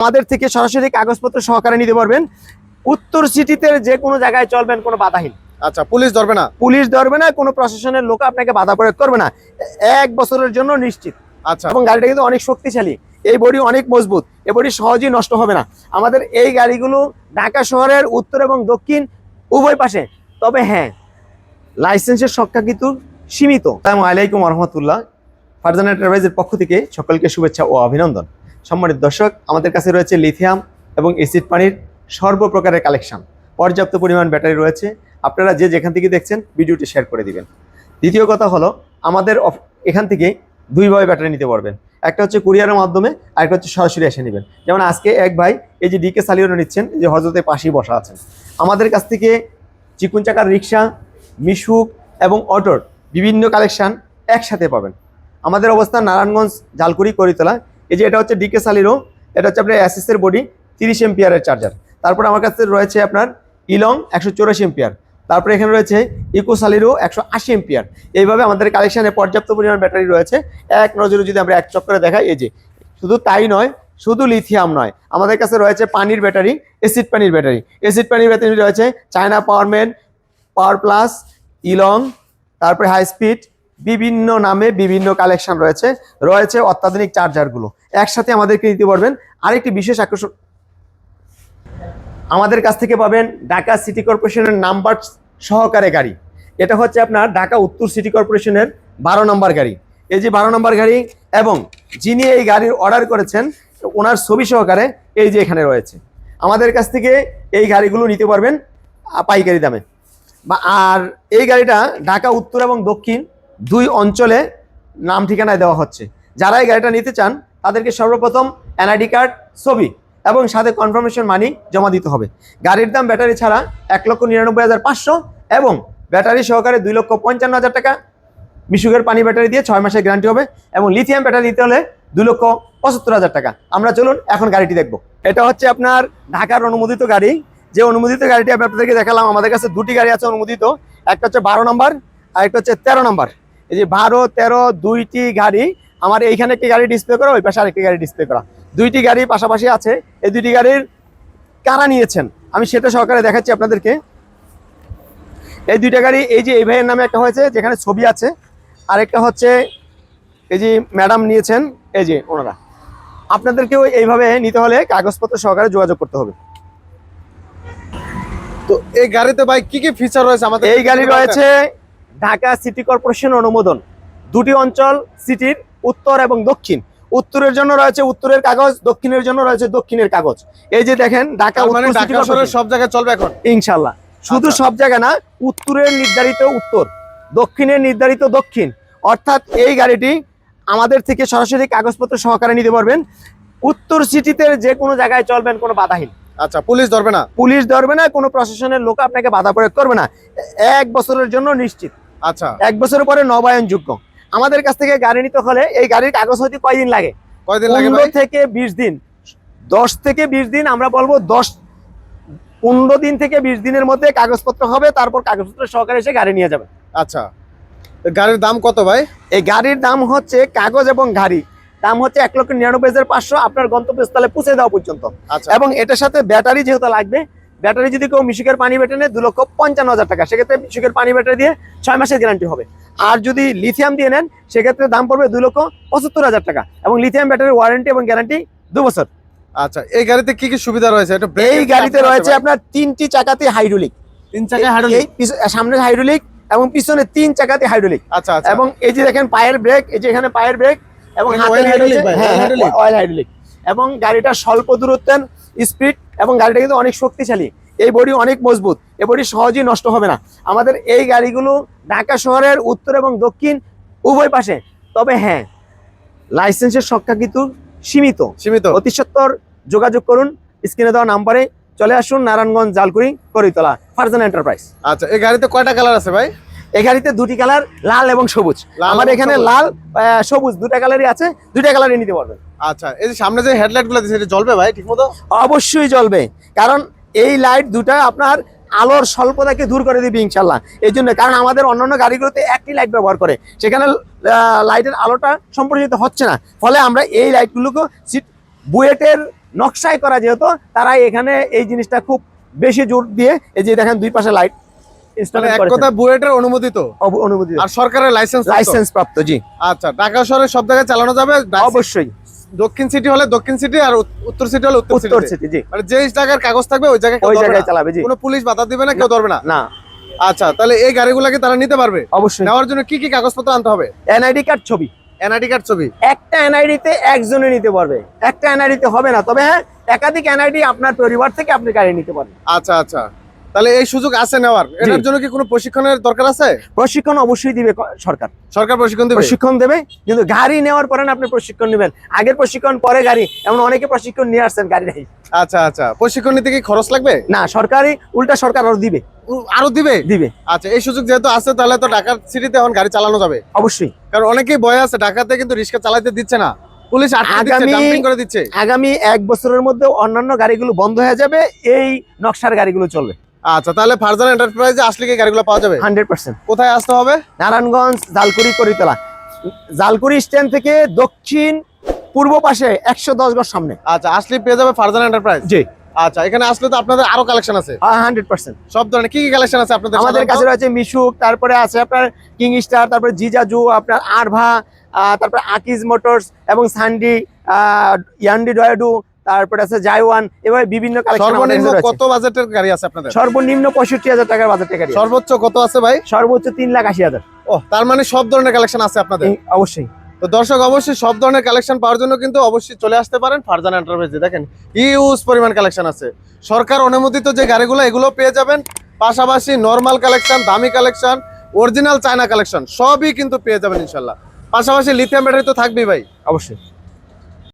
আমাদের থেকে সরাসরি কাগজপত্র সহকারে নিতে পারবেন। উত্তর সিটিতে যে কোনো জায়গায় চলবেন, কোনো বাধাহীন। আচ্ছা, পুলিশ ধরবে না? পুলিশ ধরবে না, কোনো প্রশাসনের লোক আপনাকে বাধা প্রয়োগ করবে না, 1 বছরের জন্য নিশ্চিত। আচ্ছা, এবং গাড়িটা কিন্তু অনেক শক্তিশালী, এই বডি অনেক মজবুত, এই বডি সহজেই নষ্ট হবে না। আমাদের এই গাড়িগুলো ঢাকা শহরের উত্তর এবং দক্ষিণ উভয় পাশে। তবে হ্যাঁ, লাইসেন্সের সংখ্যা কিন্তু সীমিত। আসসালামু আলাইকুম রহমতুল্লাহ। ফারজানা এন্টারপ্রাইজের পক্ষ থেকে সকলকে শুভেচ্ছা ও অভিনন্দন। সম্মানিত দর্শক, আমাদের কাছে রয়েছে লিথিয়াম এবং এসিড পানির সর্বপ্রকারের কালেকশন। পর্যাপ্ত পরিমাণ ব্যাটারি রয়েছে। আপনারা যে যেখান থেকে দেখছেন ভিডিওটি শেয়ার করে দিবেন। দ্বিতীয় কথা হলো, আমাদের এখান থেকে দুইভাবে ব্যাটারি নিতে পারবেন। একটা হচ্ছে কুরিয়ারের মাধ্যমে, আর একটা হচ্ছে সরাসরি এসে নেবেন। যেমন আজকে এক ভাই এই যে ডিকে সালিওনো নিচ্ছেন, যে হজরতের পাশেই বসা আছেন। আমাদের কাছ থেকে চিকুন চাকার রিক্সা, মিশুক এবং অটোর বিভিন্ন কালেকশান একসাথে পাবেন। আমাদের অবস্থান নারায়ণগঞ্জ, জালকুড়ি, করিতলা। এই যে এটা হচ্ছে ডিকে সালিরো, এটা হচ্ছে আপনার অ্যাসিসের বডি, 30 এম্পিয়ারের চার্জার। তারপর আমার কাছে রয়েছে আপনার ইলং 184 এম্পিয়ার। তারপরে এখানে রয়েছে ইকো সালিরো 180 এম্পিয়ার। এইভাবে আমাদের কালেকশানে পর্যাপ্ত পরিমাণ ব্যাটারি রয়েছে। এক নজরে যদি আমরা এক চক্করে দেখাই, এই যে শুধু তাই নয়, শুধু লিথিয়াম নয়, আমাদের কাছে রয়েছে পানির ব্যাটারি, এসিড পানির ব্যাটারি। এসিড পানির ব্যাটারি রয়েছে চায়না পাওয়ারম্যান, পাওয়ার প্লাস, ইলং, তারপরে হাই স্পিড, বিভিন্ন নামে বিভিন্ন কালেকশন রয়েছে। রয়েছে অত্যাধুনিক চার্জারগুলো একসাথে আমাদেরকে দিতে পারবেন। আরেকটি বিশেষ আকর্ষণ, আমাদের কাছ থেকে পাবেন ঢাকা সিটি কর্পোরেশনের নাম্বার সহকারে গাড়ি। এটা হচ্ছে আপনার ঢাকা উত্তর সিটি কর্পোরেশনের 12 নম্বর গাড়ি। এই যে 12 নম্বর গাড়ি, এবং যিনি এই গাড়ির অর্ডার করেছেন ওনার ছবি সহকারে এই যে এখানে রয়েছে। আমাদের কাছ থেকে এই গাড়িগুলো নিতে পারবেন পাইকারি দামে। আর এই গাড়িটা ঢাকা উত্তর এবং দক্ষিণ দুই অঞ্চলে নাম ঠিকানায় দেওয়া হচ্ছে। যারা এই গাড়িটা নিতে চান তাদেরকে সর্বপ্রথম এনআইডি কার্ড, ছবি এবং সাথে কনফার্মেশন মানি জমা দিতে হবে। গাড়ির দাম ব্যাটারি ছাড়া 1,99,500 এবং ব্যাটারি সহকারে 2,55,000 টাকা। মিশুকের পানি ব্যাটারি দিয়ে 6 মাসের গ্যারান্টি হবে, এবং লিথিয়াম ব্যাটারি নিতে হলে 2,75,000 টাকা। আমরা চলুন এখন গাড়িটি দেখব। এটা হচ্ছে আপনার ঢাকার অনুমোদিত গাড়ি। যে অনুমোদিত গাড়িটি আমি আপনাদেরকে দেখালাম, আমাদের কাছে দুটি গাড়ি আছে অনুমোদিত। একটা হচ্ছে 12 নম্বর, আর একটা হচ্ছে 13 নম্বর। এই যে 12, 13 দুইটি গাড়ি আমার এইখানে একটি গাড়ি ডিসপ্লে করা, ওই পাশে আরেকটি গাড়ি ডিসপ্লে করা। দুইটি গাড়ি পাশাপাশি আছে। এই দুইটি গাড়ির কারা নিয়েছেন আমি সেটা সহকারে দেখাচ্ছি আপনাদেরকে। এই দুইটা গাড়ি, এই যে এই ভাইয়ের নামে একটা হয়েছে যেখানে ছবি আছে, আরেকটা হচ্ছে এই যে ম্যাডাম নিয়েছেন, এই যে ওনারা। আপনাদেরকেও এইভাবে নিতে হলে কাগজপত্র সহকারে যোগাযোগ করতে হবে। তো এই গাড়িতে ভাই কি কি ফিচার রয়েছে আমাদের? এই গাড়ি রয়েছে ঢাকা সিটি কর্পোরেশন অনুমোদন, দুটি অঞ্চল সিটির, উত্তর এবং দক্ষিণ। উত্তরের জন্য রয়েছে উত্তরের কাগজ, দক্ষিণের জন্য রয়েছে দক্ষিণের কাগজ। এই যে দেখেন ঢাকা সব জায়গায় চলবে এখন ইনশাল্লাহ। শুধু সব জায়গায় না, উত্তরের নির্ধারিত উত্তর, দক্ষিণের নির্ধারিত দক্ষিণ। অর্থাৎ এই গাড়িটি আমাদের থেকে সরাসরি কাগজপত্র সহকারে নিতে পারবেন। উত্তর সিটিতে যে কোনো জায়গায় চলবেন, কোনো বাধাহীন। আচ্ছা, পুলিশ ধরবে না? পুলিশ ধরবে না, কোনো প্রশাসনের লোক আপনাকে বাধা প্রয়োগ করবে না, 1 বছরের জন্য নিশ্চিত। আচ্ছা, 1 বছরের পরে নবায়নযোগ্য। আমাদের কাছ থেকে গাড়ি নিতে হলে এই গাড়ির কাগজ হইতে কয়দিন লাগে? 15 থেকে 20 দিন, 10 থেকে 20 দিন। আমরা বলবো 15 দিন থেকে 20 দিনের মধ্যে কাগজপত্র হবে, তারপর কাগজপত্র সহকারে এসে গাড়ি নিয়ে যাবে। আচ্ছা, গাড়ির দাম কত ভাই? এই গাড়ির দাম হচ্ছে কাগজ এবং গাড়ি দাম হচ্ছে 1,99,500 আপনার গন্তব্যস্থলে পৌঁছে দেওয়া পর্যন্ত। এবং এটার সাথে ব্যাটারি যেহেতু লাগবে, ব্যাটারি যদি কেউ মিশুকের পানি ব্যাটারি নেয় 2,55,000 টাকা, সেক্ষেত্রে মিশুকের পানি ব্যাটারি দিয়ে 6 মাসের গ্যারান্টি হবে। আর যদি লিথিয়াম দিয়ে নেন সেক্ষেত্রে দাম পড়বে 2,75,000 টাকা, এবং লিথিয়াম ব্যাটারির ওয়ারেন্টি এবং গ্যারান্টি 2 বছর। আচ্ছা, এই গাড়িতে কি কি সুবিধা রয়েছে? এই গাড়িতে রয়েছে আপনার 3টি চাকাতে হাইড্রোলিক, 3 চাকায় হাইড্রোলিক, সামনে হাইড্রোলিক এবং পিছনে 3 চাকাতে হাইড্রোলিক। আচ্ছা, এবং এই যে দেখেন পায়ের ব্রেক, এই যে এখানে পায়ের ব্রেক এবং হাতের অয়েল হাইড্রোলিক। এবং গাড়িটা স্বল্প দূরত্বের স্পিড, এবং গাড়িটা কিন্তু অনেক শক্তিশালী, এই বডি অনেক মজবুত, এই বডি সহজেই নষ্ট হবে না। আমাদের এই গাড়িগুলো ঢাকা শহরের উত্তর এবং দক্ষিণ উভয় পাশে। তবে হ্যাঁ, লাইসেন্সের সংখ্যা কিন্তু সীমিত। অতি সত্বর যোগাযোগ করুন, স্ক্রিনে দেওয়া নাম্বারে চলে আসুন, নারায়ণগঞ্জ, জালকুড়ি, করিতলা, ফারজানা এন্টারপ্রাইজ। আচ্ছা, এই গাড়িতে কয়টা কালার আছে ভাই? এই গাড়িতে দুটি কালার, লাল এবং সবুজ। আমার এখানে লাল, সবুজ দুটা কালারই আছে, দুটা কালারই নিতে পারবেন। আচ্ছা, এই যে সামনে যে হেডলাইট গুলো দিয়েছে, এটা জ্বলবে ভাই ঠিকমতো? অবশ্যই জ্বলবে, কারণ এই লাইট দুটা আপনার আলোর স্বল্পতাকে দূর করে দিবে ইনশাল্লাহ। এই জন্য, কারণ আমাদের অন্যান্য গাড়িগুলোতে একটি লাইট ব্যবহার করে, সেখানে লাইটের আলোটা সম্প্রসারিত হচ্ছে না, ফলে আমরা এই লাইটগুলোকে বুয়েটের নকশায় করা যেহেতু তারা এখানে এই জিনিসটা খুব বেশি জোর দিয়ে এই যে দেখেন দুই পাশে লাইট ইনস্টল মানে এক করেছেন, কথা বুয়েটের অনুমোদিত অনুমতি আর সরকারের লাইসেন্স লাইসেন্স প্রাপ্ত। জি আচ্ছা, ঢাকা শহরে সব জায়গায় চালানো যাবে? অবশ্যই, দক্ষিণ সিটি হলে দক্ষিণ সিটি আর উত্তর সিটি হলে উত্তর উত্তর সিটি। সিটি। জি মানে যে জায়গার কাগজ থাকবে ওই জায়গায় ওই জায়গায় চালাবে। জি কোনো পুলিশ বাধা দিবে না, কেউ ধরবে না। না আচ্ছা, তাহলে এই গাড়িগুলোকে তারা নিতে পারবে? অবশ্যই। নেওয়ার জন্য কি কি কাগজপত্র আনতে হবে? এনআইডি কার্ড, ছবি। এনআইডি কার্ড, ছবি। একটা এনআইডি তে একজনে নিতে পারবে, একটা এনআইডি তে হবে না, তবে হ্যাঁ একাধিক এনআইডি আপনার পরিবার থেকে আপনি গাড়ি নিতে পারবেন। আচ্ছা আচ্ছা, তাহলে এই সুযোগ আছে নেওয়ার? এটার জন্য কি কোনো প্রশিক্ষণের দরকার আছে? প্রশিক্ষণ অবশ্যই দিবে সরকার, সরকার প্রশিক্ষণ দেবে? প্রশিক্ষণ দেবে, কিন্তু গাড়ি নেওয়ার পরে না আপনি প্রশিক্ষণ নেবেন, আগের প্রশিক্ষণ পরে গাড়ি, এমন অনেকে প্রশিক্ষণ নিয়ে আসছেন গাড়ি নেই। আচ্ছা আচ্ছা, প্রশিক্ষণ নিতে কি খরচ লাগবে? না, সরকারি উল্টা সরকার আরো দিবে। আরো দিবে? দিবে। আচ্ছা, এই সুযোগ যেহেতু আছে তাহলে তো ঢাকার সিটিতে এখন গাড়ি চালানো যাবে অবশ্যই। কারণ অনেকেই ভয় আছে, ঢাকাতে কিন্তু রিক্সা চালাতে দিচ্ছে না, পুলিশ আটকে দিচ্ছে, ডাম্পিং করে দিচ্ছে। আগামী 1 বছরের মধ্যে অন্যান্য গাড়িগুলো বন্ধ হয়ে যাবে, এই নকশার গাড়িগুলো চলবে। আচ্ছা, তাহলে ফারজানা এন্টারপ্রাইজে আসলে কি গাড়িগুলো পাওয়া যাবে? 100%। কোথায় আসতে হবে? নারায়ণগঞ্জ, জালকুড়ি, করিতলা। জালকুড়ি স্ট্যান্ড থেকে দক্ষিণ পূর্ব পাশে 110 গজ সামনে। আচ্ছা, আসলে পেয়ে যাবে ফারজানা এন্টারপ্রাইজ। জি। আচ্ছা, এখানে আসলে তো আপনাদের আরো কালেকশন আছে? 100%। সব ধরনের কি কি কালেকশন আছে আপনাদের? আমাদের কাছে রয়েছে মিশুক, তারপরে আছে আপনার কিং স্টার, তারপরে জিজাজু, আপনার আরভা, তারপরে আকিজ মোটরস এবং সান্ডি, ইয়ান্ডি ডয়াডু, তারপরে আছে জাইওয়ান, এভাবে বিভিন্ন কালেকশন। সর্বনিম্ন কত বাজেটের গাড়ি আছে আপনাদের? সর্বনিম্ন 65,000 টাকার বাজেটের গাড়ি। সর্বোচ্চ কত আছে ভাই? সর্বোচ্চ 3,80,000। ও, তার মানে সব ধরনের কালেকশন আছে আপনাদের? অবশ্যই। তো দর্শক, অবশ্যই সব ধরনের কালেকশন পাওয়ার জন্য কিন্তু অবশ্যই চলে আসতে পারেন ফারজানা এন্টারপ্রাইজে। দেখেন হিউজ পরিমাণ কালেকশন আছে, সরকার অনুমোদিত যে গাড়িগুলো এগুলো পেয়ে যাবেন, পাশাপাশি নরমাল কালেকশন, দামি কালেকশন, অরিজিনাল চায়না কালেকশন সবই কিন্তু পেয়ে যাবেন ইনশাল্লাহ। পাশাপাশি লিথিয়াম ব্যাটারি তো থাকবেই ভাই। অবশ্যই।